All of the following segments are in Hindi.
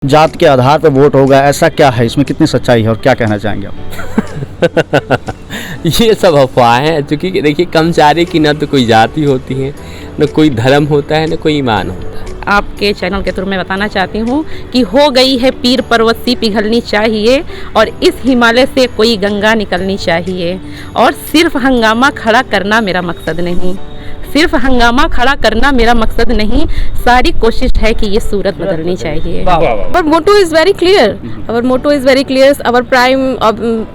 जात के आधार पर वोट होगा, ऐसा क्या है, इसमें कितनी सच्चाई है और क्या कहना चाहेंगे आप? ये सब अफवाहें हैं, क्योंकि देखिए कर्मचारी की न तो कोई जाति होती है, न कोई धर्म होता है, न कोई ईमान होता है। आपके चैनल के थ्रू मैं बताना चाहती हूँ कि हो गई है पीर पर्वत सी पिघलनी चाहिए और इस हिमालय से कोई गंगा निकलनी चाहिए। और सिर्फ हंगामा खड़ा करना मेरा मकसद नहीं, सिर्फ हंगामा खड़ा करना मेरा मकसद नहीं, सारी कोशिश है कि ये सूरत बदलनी चाहिए। Our motto is very clear. Our motto is very clear. Our prime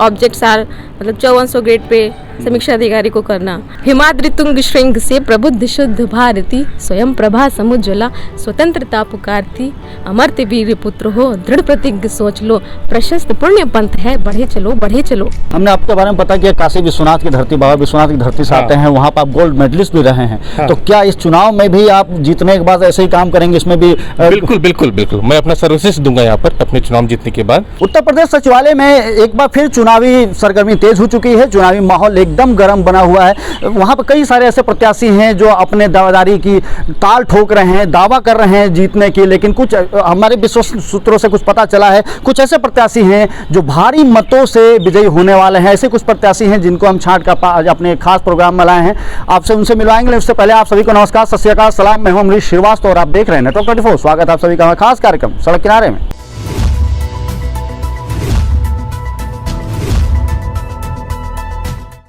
objects are मतलब 5400 ग्रेड पे समीक्षा अधिकारी को करना। हिमाद्रि तुंग श्रृंग से प्रबुद्ध शुद्ध भारती, स्वयं प्रभा समुज्ज्वला स्वतंत्रता पुकारती, अमर्त्य वीर पुत्र हो दृढ़ प्रतिज्ञ सोच लो, प्रशस्त पुण्य पंथ है बढ़े चलो बढ़े चलो। हमने आपके बारे में पता किया काशी विश्वनाथ की धरती, बाबा विश्वनाथ की धरती से आते हैं, वहाँ पर आप गोल्ड मेडलिस्ट भी रहे हैं। तो क्या इस चुनाव में भी आप जीतने के बाद ऐसे ही काम करेंगे? इसमें भी बिल्कुल बिल्कुल बिल्कुल मैं अपना सर्विसेज दूंगा यहाँ पर अपने चुनाव जीतने के बाद। उत्तर प्रदेश सचिवालय में एक बार फिर चुनावी सरगर्मी तेज हो चुकी है, चुनावी माहौल एकदम गर्म बना हुआ है। वहाँ पर कई सारे ऐसे प्रत्याशी हैं जो अपने दावेदारी की ताल ठोक रहे हैं, दावा कर रहे हैं जीतने की, लेकिन कुछ हमारे विश्वस्त सूत्रों से कुछ पता चला है कुछ ऐसे प्रत्याशी हैं जो भारी मतों से विजयी होने वाले हैं। ऐसे कुछ प्रत्याशी हैं जिनको हम छांट कर आज अपने खास प्रोग्राम में लाए हैं, आपसे उनसे मिलवाएंगे। उससे पहले आप सभी को नमस्कार, सत श्री अकाल, सलाम। मैं हूं अमरीश श्रीवास्तव और आप देख रहे हैं नेटवर्क 24। स्वागत है आप सभी का खास कार्यक्रम सड़क किनारे में।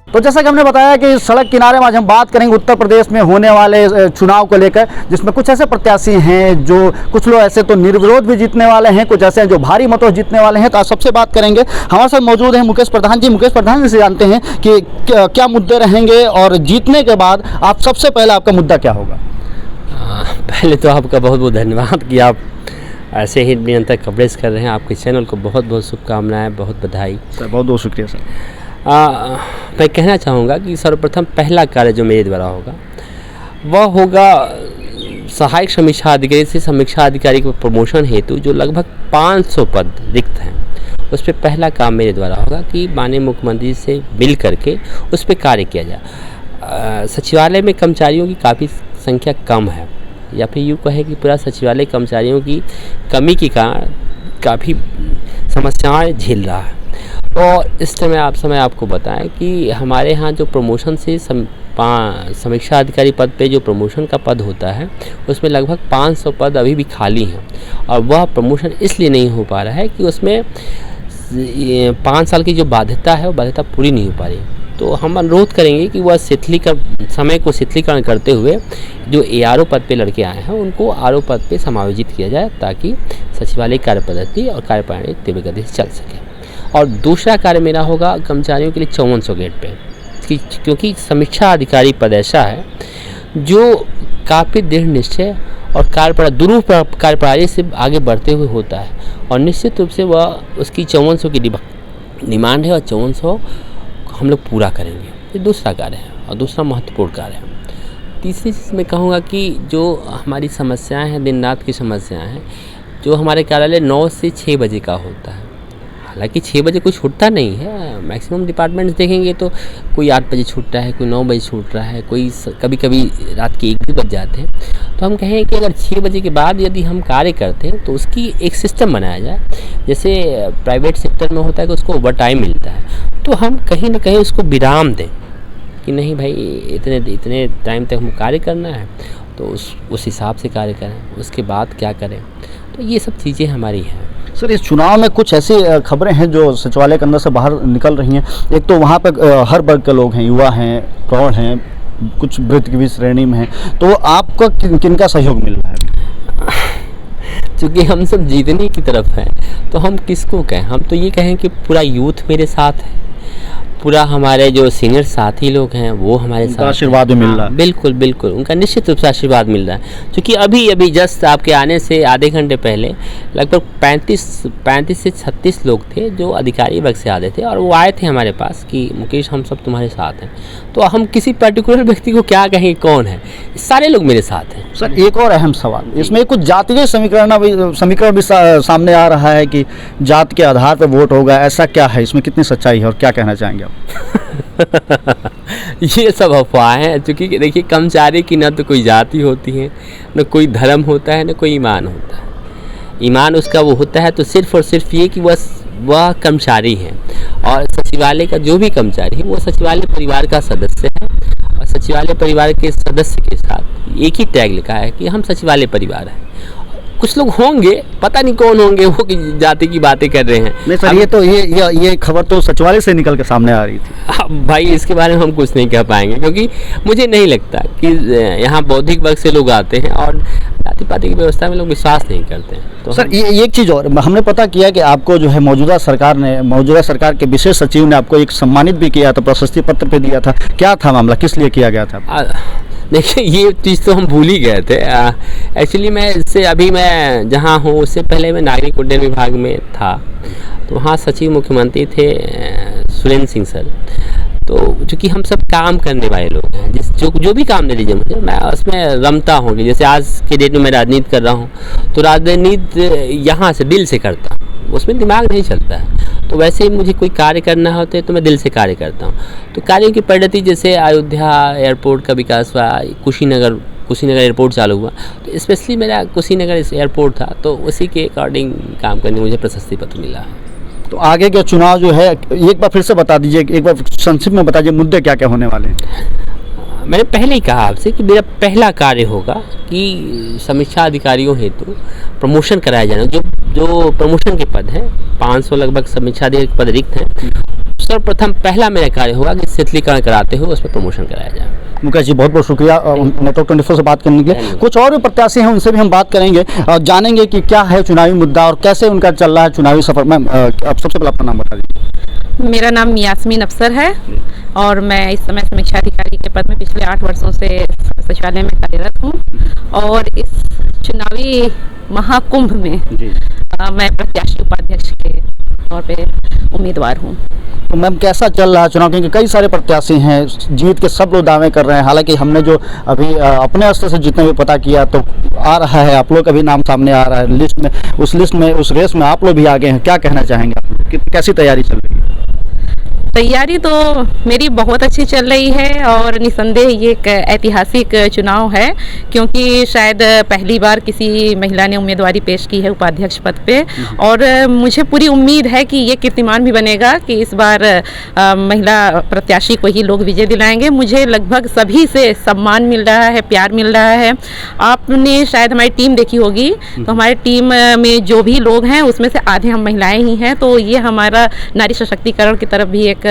तो जैसा कि हमने बताया कि सड़क किनारे में आज हम बात करेंगे उत्तर प्रदेश में होने वाले चुनाव को लेकर, जिसमें कुछ ऐसे प्रत्याशी हैं जो कुछ लोग ऐसे तो निर्विरोध भी जीतने वाले हैं, कुछ ऐसे हैं जो भारी मतों जीतने वाले हैं। तो आज सबसे बात करेंगे, हमारे साथ मौजूद हैं मुकेश प्रधान जी। मुकेश प्रधान जी से जानते हैं कि क्या मुद्दे रहेंगे और जीतने के बाद आप सबसे पहले आपका मुद्दा क्या होगा? पहले तो आपका बहुत बहुत धन्यवाद कि आप ऐसे ही निरंतर कवरेज कर रहे हैं। आपके चैनल को बहुत बहुत शुभकामनाएँ, बहुत बधाई सर। बहुत बहुत शुक्रिया सर। मैं कहना चाहूँगा कि सर्वप्रथम पहला कार्य जो मेरे द्वारा होगा वह होगा सहायक समीक्षा अधिकारी से समीक्षा अधिकारी के प्रमोशन हेतु जो लगभग 500 पद रिक्त हैं, उस पर पहला काम मेरे द्वारा होगा कि माननीय मुख्यमंत्री से मिल करके उस पर कार्य किया जाए। सचिवालय में कर्मचारियों की काफ़ी संख्या कम है, या फिर यूँ कहे कि पूरा सचिवालय कर्मचारियों की कमी के कारण काफ़ी समस्याएं झेल रहा है। और इस समय आपको बताएं कि हमारे यहाँ जो प्रमोशन से समीक्षा अधिकारी पद पे जो प्रमोशन का पद होता है उसमें लगभग 500 पद अभी भी खाली हैं, और वह प्रमोशन इसलिए नहीं हो पा रहा है कि उसमें 5 साल की जो बाध्यता है वो बाध्यता पूरी नहीं हो पा रही। तो हम अनुरोध करेंगे कि वह समय को शिथिलीकरण करते हुए जो ARO पद पे लड़के आए हैं उनको RO पद पे समायोजित किया जाए, ताकि सचिवालय कार्य पद्धति और कार्यप्रणाली तीव्र गति से चल सके। और दूसरा कार्य मेरा होगा कर्मचारियों के लिए 5400 ग्रेड पे, क्योंकि समीक्षा अधिकारी पद ऐसा है जो काफ़ी दृढ़ निश्चय और दुरूह कार्यप्रणाली से आगे बढ़ते हुए होता है, और निश्चित रूप से वह उसकी 5400 की डिमांड है और 5400 हम लोग पूरा करेंगे। ये दूसरा कार्य है और दूसरा महत्वपूर्ण कार्य है। तीसरी चीज़ मैं कहूँगा कि जो हमारी समस्याएं हैं, दिन रात की समस्याएं हैं, जो हमारे कार्यालय 9 से 6 बजे का होता है। हालांकि 6 बजे कोई छूटता नहीं है, मैक्सिमम डिपार्टमेंट्स देखेंगे तो कोई 8 बजे छूट रहा है, कोई 9 बजे छूट रहा है, कोई कभी कभी रात के 1 भी बज जाते हैं। तो हम कहें कि अगर 6 बजे के बाद यदि हम कार्य करते हैं तो उसकी एक सिस्टम बनाया जाए, जैसे प्राइवेट सेक्टर में होता है कि उसको ओवर टाइम मिलता है, तो हम कहीं ना कहीं उसको विराम दें कि नहीं भाई इतने टाइम तक हम कार्य करना है, तो उस हिसाब से कार्य करें, उसके बाद क्या करें। तो ये सब चीज़ें हमारी हैं। सर, इस चुनाव में कुछ ऐसी खबरें हैं जो सचिवालय के अंदर से बाहर निकल रही हैं। एक तो वहाँ पर हर वर्ग के लोग हैं, युवा हैं, प्रौढ़ हैं, कुछ वृत्ति की भी श्रेणी में हैं, तो आपको किनका सहयोग मिल रहा है? चूँकि हम सब जीतने की तरफ हैं तो हम किसको कहें? हम तो ये कहें कि पूरा यूथ मेरे साथ है, पूरा हमारे जो सीनियर साथी लोग हैं वो हमारे साथ आशीर्वाद मिल रहा है। बिल्कुल बिल्कुल, उनका निश्चित रूप से आशीर्वाद मिल रहा है। क्योंकि अभी जस्ट आपके आने से आधे घंटे पहले लगभग 35 से 36 लोग थे जो अधिकारी वर्ग से आते थे, और वो आए थे हमारे पास कि मुकेश हम सब तुम्हारे साथ हैं। तो हम किसी पर्टिकुलर व्यक्ति को क्या कहें कौन है, सारे लोग मेरे साथ हैं। सर, एक और अहम सवाल, इसमें कुछ जातीय समीकरण भी सामने आ रहा है कि जात के आधार पर वोट होगा, ऐसा क्या है, इसमें कितनी सच्चाई है और क्या कहना चाहेंगे आप? ये सब अफवाहें हैं, क्योंकि देखिए कर्मचारी की न तो कोई जाति होती है, न कोई धर्म होता है, न कोई ईमान होता है। ईमान उसका वो होता है तो सिर्फ और सिर्फ ये कि वह कर्मचारी है, और सचिवालय का जो भी कर्मचारी है वो सचिवालय परिवार का सदस्य है, और सचिवालय परिवार के सदस्य के साथ एक ही टैग लिखा है कि हम सचिवालय परिवार हैं। कुछ लोग होंगे, पता नहीं कौन होंगे, वो जाति की बातें कर रहे हैं। नहीं सर, ये खबर तो सचिवालय से निकल के सामने आ रही थी। अब भाई इसके बारे में हम कुछ नहीं कह पाएंगे, क्योंकि मुझे नहीं लगता कि यहाँ बौद्धिक वर्ग से लोग आते हैं और जाति पाति की व्यवस्था में लोग विश्वास नहीं करते हैं। तो सर ये एक चीज़ और हमने पता किया कि आपको जो है मौजूदा सरकार के विशेष सचिव ने आपको एक सम्मानित भी किया था, प्रशस्ति पत्र पे दिया था। क्या था मामला, किस लिए किया गया था? देखिए ये चीज़ तो हम भूल ही गए थे। एक्चुअली मैं जहाँ हूँ उससे पहले मैं नागरिक उड्डयन विभाग में था, तो वहाँ सचिव मुख्यमंत्री थे सुरेंद्र सिंह सर। तो चूँकि हम सब काम करने वाले लोग हैं, जो भी काम दे दीजिए मुझे, मैं उसमें रमता हूँ। कि जैसे आज के डेट में मैं राजनीति कर रहा हूँ, तो राजनीति यहाँ से दिल से करता हूँ, उसमें दिमाग नहीं चलता है। तो वैसे ही मुझे कोई कार्य करना होता है तो मैं दिल से कार्य करता हूँ। तो कार्यों की प्रगति, जैसे अयोध्या एयरपोर्ट का विकास हुआ, कुशीनगर एयरपोर्ट चालू हुआ, तो स्पेशली मेरा कुशीनगर एयरपोर्ट था, तो उसी के अकॉर्डिंग काम करने मुझे प्रशस्ति पत्र मिला है। तो आगे के चुनाव जो है, एक बार फिर से बता दीजिए, एक बार संक्षिप्त में बताइए मुद्दे क्या क्या होने वाले हैं। मैंने पहले ही कहा आपसे कि मेरा पहला कार्य होगा कि समीक्षा अधिकारियों हेतु प्रमोशन कराया जाना। जो प्रमोशन के पद हैं, 500 लगभग समीक्षा अधिकारी पद रिक्त हैं। सर्वप्रथम पहला मेरा कार्य होगा कि शीतलीकरण कराते हुए उस पर प्रमोशन कराया जाए। मुकेश जी बहुत बहुत शुक्रिया नेटवर्क 24 से बात करने के लिए। कुछ और भी प्रत्याशी हैं, उनसे भी हम बात करेंगे और जानेंगे कि क्या है चुनावी मुद्दा और कैसे उनका चल रहा है चुनावी सफर। मैम अब सबसे पहले अपना नाम बता दीजिए। मेरा नाम यास्मीन अफसर है और मैं इस समय समीक्षा अधिकारी के पद में पिछले 8 वर्षों से सचिवालय में कार्यरत हूँ, और इस चुनावी महाकुंभ में मैं प्रत्याशी उपाध्यक्ष के तौर पे उम्मीदवार हूँ। तो मैम कैसा चल रहा है चुनाव, क्योंकि कई सारे प्रत्याशी हैं, जीत के सब लोग दावे कर रहे हैं। हालांकि हमने जो अभी अपने स्तर से जितने भी पता किया तो आ रहा है, आप लोग का भी नाम सामने आ रहा है लिस्ट में, उस रेस में आप लोग भी आगे हैं। क्या कहना चाहेंगे आप, कैसी तैयारी चल रही है? तैयारी तो मेरी बहुत अच्छी चल रही है, और निसंदेह ये एक ऐतिहासिक चुनाव है, क्योंकि शायद पहली बार किसी महिला ने उम्मीदवारी पेश की है उपाध्यक्ष पद पे, और मुझे पूरी उम्मीद है कि ये कीर्तिमान भी बनेगा कि इस बार महिला प्रत्याशी को ही लोग विजय दिलाएंगे। मुझे लगभग सभी से सम्मान मिल रहा है, प्यार मिल रहा है। आपने शायद हमारी टीम देखी होगी, तो हमारी टीम में जो भी लोग हैं उसमें से आधे हम महिलाएं ही हैं, तो ये हमारा नारी सशक्तिकरण की तरफ भी एक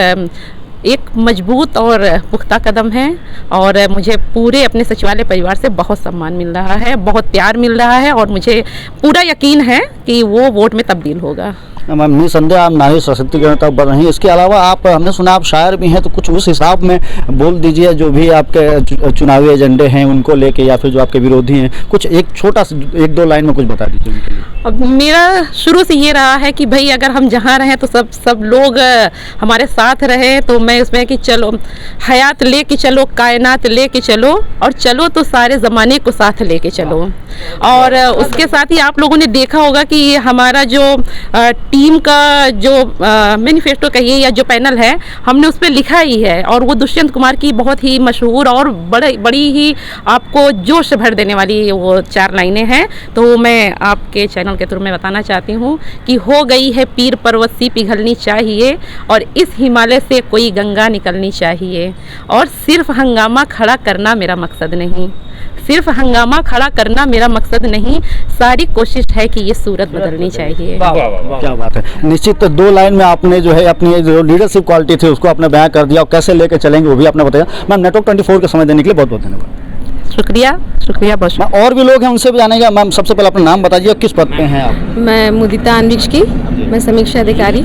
मजबूत और पुख्ता कदम है। और मुझे पूरे अपने सचिवालय परिवार से बहुत सम्मान मिल रहा है, बहुत प्यार मिल रहा है, और मुझे पूरा यकीन है कि वो वोट में तब्दील होगा। मैम निसंदेह आप नारी सशक्तिकरण तक बढ़ रही हैं। इसके अलावा आप, हमने सुना आप शायर भी हैं, तो कुछ उस हिसाब में बोल दीजिए जो भी आपके चुनावी एजेंडे हैं उनको लेके, या फिर जो आपके विरोधी हैं, कुछ एक छोटा सा 1-2 लाइन में कुछ बता दीजिए उनके लिए। अब मेरा शुरू से ये रहा है कि भाई अगर हम जहाँ रहें तो सब लोग हमारे साथ रहे, तो मैं उसमें कि चलो हयात लेके चलो, कायनात लेके चलो, और चलो तो सारे ज़माने को साथ लेके चलो। और उसके साथ ही आप लोगों ने देखा होगा कि हमारा जो टीम का जो मैनिफेस्टो कहिए या जो पैनल है, हमने उस पर लिखा ही है, और वो दुष्यंत कुमार की बहुत ही मशहूर और बड़ी ही आपको जोश भर देने वाली वो 4 लाइनें हैं। तो मैं आपके चैनल के थ्रू में बताना चाहती हूँ कि हो गई है पीर पर्वत सी पिघलनी चाहिए, और इस हिमालय से कोई गंगा निकलनी चाहिए, और सिर्फ हंगामा खड़ा करना मेरा मकसद नहीं, सिर्फ हंगामा खड़ा करना मेरा मकसद नहीं, सारी कोशिश है कि ये सूरत बदलनी चाहिए। क्या बात है। निश्चित 2 लाइन में आपने जो है अपनी जो लीडरशिप क्वालिटी थी उसको आपने बयां कर दिया, और कैसे लेके चलेंगे वो भी आपने बताया। मैम नेटवर्क 24 का समय देने के लिए बहुत बहुत धन्यवाद। शुक्रिया बहुत। मैम और भी लोग हैं, उनसे भी जानेंगे। मैम सबसे पहले अपना नाम बताइए, किस पद पे हैं आप? मैं मुदिता अनविक्ष की, मैं समीक्षा अधिकारी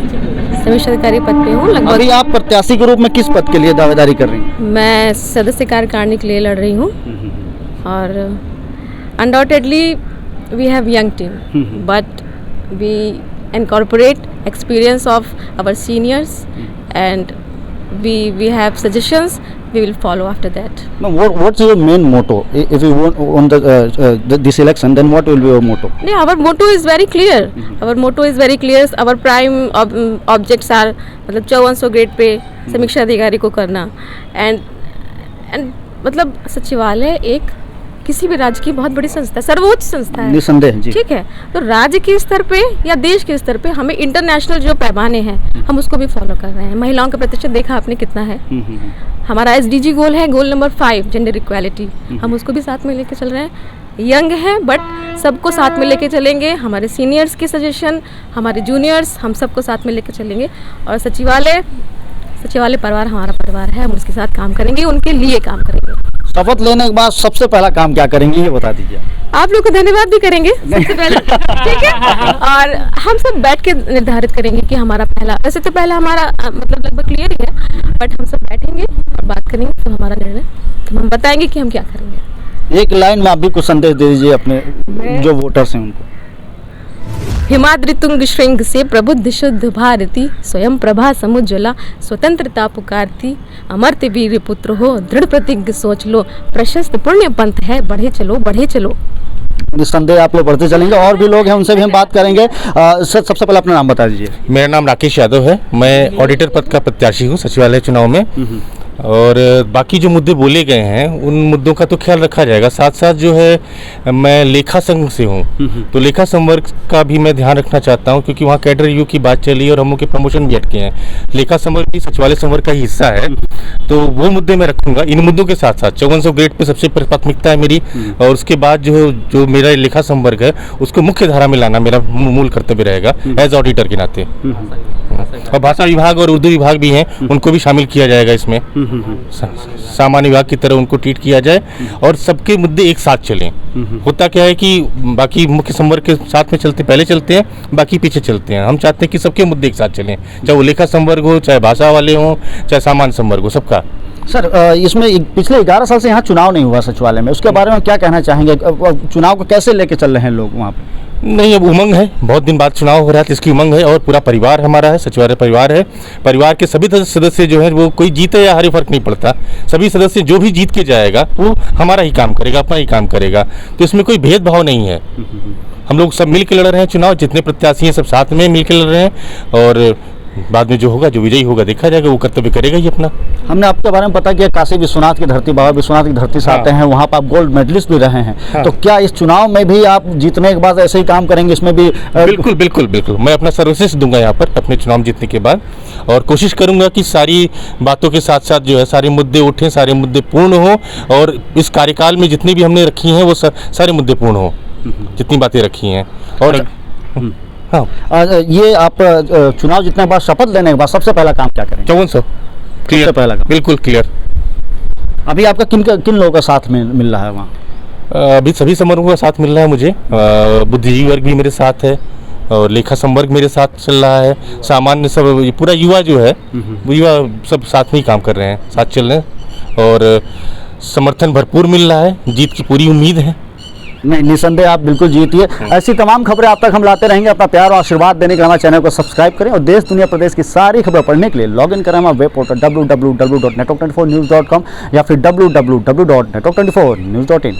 पद पे हूँ। लगभग अभी आप प्रत्याशी के रूप में किस पद के लिए दावेदारी कर रही हैं? मैं सदस्य कार्यकारिणी के लिए लड़ रही हूँ, और undoubtedly we have young team, but we incorporate experience of our seniors, and we have suggestions, we will follow after that. Now, what's your main motto? If you want this election, then what will be your motto? Yeah, our motto is very clear. Our motto is very clear. Our prime objects are मतलब 5400 ग्रेड पे समीक्षा अधिकारी को करना, and मतलब सचिवालय एक किसी भी राज्य की बहुत बड़ी संस्था है, सर्वोच्च संस्था है, निसंदेह जी। ठीक है। तो राज्य के स्तर पे या देश के स्तर पे हमें इंटरनेशनल जो पैमाने हैं हम उसको भी फॉलो कर रहे हैं। महिलाओं का प्रतिशत देखा आपने कितना है। हमारा SDG गोल है, गोल नंबर 5 जेंडर इक्वालिटी, हम उसको भी साथ में लेके चल रहे हैं। यंग है बट सबको साथ में लेके चलेंगे, हमारे सीनियर्स के सजेशन, हमारे जूनियर्स, हम सबको साथ में लेके चलेंगे। और सचिवालय परिवार हमारा परिवार है, हम उसके साथ काम करेंगे, उनके लिए काम करेंगे। शपथ लेने के बाद सबसे पहला काम क्या करेंगे ये बता दीजिए। आप लोग को धन्यवाद भी करेंगे सबसे पहले, ठीक है। और हम सब बैठ के निर्धारित करेंगे कि हमारा पहला, वैसे तो पहला हमारा मतलब लगभग क्लियर ही है, बट हम सब बैठेंगे और बात करेंगे तो हमारा निर्णय, तो हम बताएंगे कि हम क्या करेंगे। एक लाइन में आप भी कुछ संदेश दे दीजिए अपने जो वोटर्स हैं उनको। हिमाद्रि तुंग श्रृंग से प्रबुद्ध शुद्ध भारती, स्वयं प्रभा समुज्ज्वला, स्वतंत्रता पुकारती, अमर्त्य वीर पुत्र हो, दृढ़ प्रतिज्ञ सोच लो, प्रशस्त पुण्य पंथ है, बढ़े चलो बढ़े चलो। निस्संदेह आप लोग बढ़ते चलेंगे, और भी लोग हैं उनसे भी हम बात करेंगे। सर सबसे पहले अपना नाम बता दीजिए। मेरा नाम राकेश यादव है, मैं ऑडिटर पद का प्रत्याशी हूँ सचिवालय चुनाव में। और बाकी जो मुद्दे बोले गए हैं उन मुद्दों का तो ख्याल रखा जाएगा। साथ साथ जो है मैं लेखा संघ से हूँ, तो लेखा संवर्ग का भी मैं ध्यान रखना चाहता हूँ, क्योंकि वहाँ कैडर रिव्यू की बात चली और हम के प्रमोशन भी अटके हैं। लेखा संवर्ग भी सचिवालय संवर्ग का ही हिस्सा है, तो वो मुद्दे मैं रखूंगा। इन मुद्दों के साथ साथ 5400 ग्रेड पे सबसे प्राथमिकता है मेरी, और उसके बाद जो मेरा लेखा संवर्ग है उसको मुख्य धारा में लाना मेरा मूल कर्तव्य रहेगा एज ऑडिटर के नाते। और भाषा विभाग और उर्दू विभाग भी हैं, उनको भी शामिल किया जाएगा इसमें। सामान्य विभाग की तरह उनको ट्रीट किया जाए और सबके मुद्दे एक साथ चलें। होता क्या है कि बाकी मुख्य संवर्ग के साथ में चलते, पहले चलते हैं, बाकी पीछे चलते हैं। हम चाहते हैं कि सबके मुद्दे एक साथ चलें, चाहे वो लेखा संवर्ग हो, चाहे भाषा वाले हों, चाहे सामान्य संवर्ग हो, सबका। सर इसमें पिछले 11 साल से यहाँ चुनाव नहीं हुआ सचिवालय में, उसके बारे में क्या कहना चाहेंगे? चुनाव को कैसे लेके चल रहे हैं लोग वहाँ पे? नहीं, अब उमंग है, बहुत दिन बाद चुनाव हो रहा है तो इसकी उमंग है, और पूरा परिवार हमारा है, सचिवालय परिवार है। परिवार के सभी सदस्य जो है वो कोई जीते या हारे फर्क नहीं पड़ता, सभी सदस्य जो भी जीत के जाएगा वो हमारा ही काम करेगा, अपना ही काम करेगा, तो इसमें कोई भेदभाव नहीं है। हम लोग सब मिल के लड़ रहे हैं चुनाव, जितने प्रत्याशी हैं सब साथ में मिल के लड़ रहे हैं, और बाद में जो होगा, जो विजयी होगा देखा जाएगा, वो कर्तव्य करेगा ही अपना। हमने आपके बारे में पता किया काशी विश्वनाथ की धरती, बाबा विश्वनाथ की धरती से आते हैं, वहाँ पर आप गोल्ड मेडलिस्ट भी रहे हैं, तो क्या इस चुनाव में भी आप जीतने के बाद ऐसे ही काम करेंगे? इसमें भी बिल्कुल बिल्कुल बिल्कुल, मैं अपना सर्वश्रेष्ठ दूंगा यहाँ पर अपने चुनाव जीतने के बाद, और कोशिश करूंगा कि सारी बातों के साथ साथ जो है सारे मुद्दे उठें, सारे मुद्दे पूर्ण हो, और इस कार्यकाल में जितनी भी हमने रखी हैं वो सारे मुद्दे पूर्ण हो, जितनी बातें रखी हैं। और हाँ, ये आप चुनाव जीतने के बाद, शपथ लेने के बाद सबसे पहला काम क्या करेंगे? 5400 क्लियर, पहला काम बिल्कुल क्लियर। अभी आपका किन लोगों का साथ में मिल रहा है वहाँ? अभी सभी समूहों का साथ मिल रहा है मुझे, बुद्धिजीवी वर्ग भी मेरे साथ है, और लेखा संवर्ग मेरे साथ चल रहा है, सामान्य सब, पूरा युवा जो है वो युवा सब साथ में ही काम कर रहे हैं, साथ चल रहे हैं, और समर्थन भरपूर मिल रहा है, जीत की पूरी उम्मीद है। नहीं, निसंदेह आप बिल्कुल जीतिए। ऐसी तमाम खबरें आप तक हम लाते रहेंगे। अपना प्यार और आशीर्वाद देने के लिए हमारे चैनल को सब्सक्राइब करें, और देश दुनिया प्रदेश की सारी खबरें पढ़ने के लिए लॉग इन करें हमारा वेब पोर्टल www.network24news.com या फिर www.network24news.in।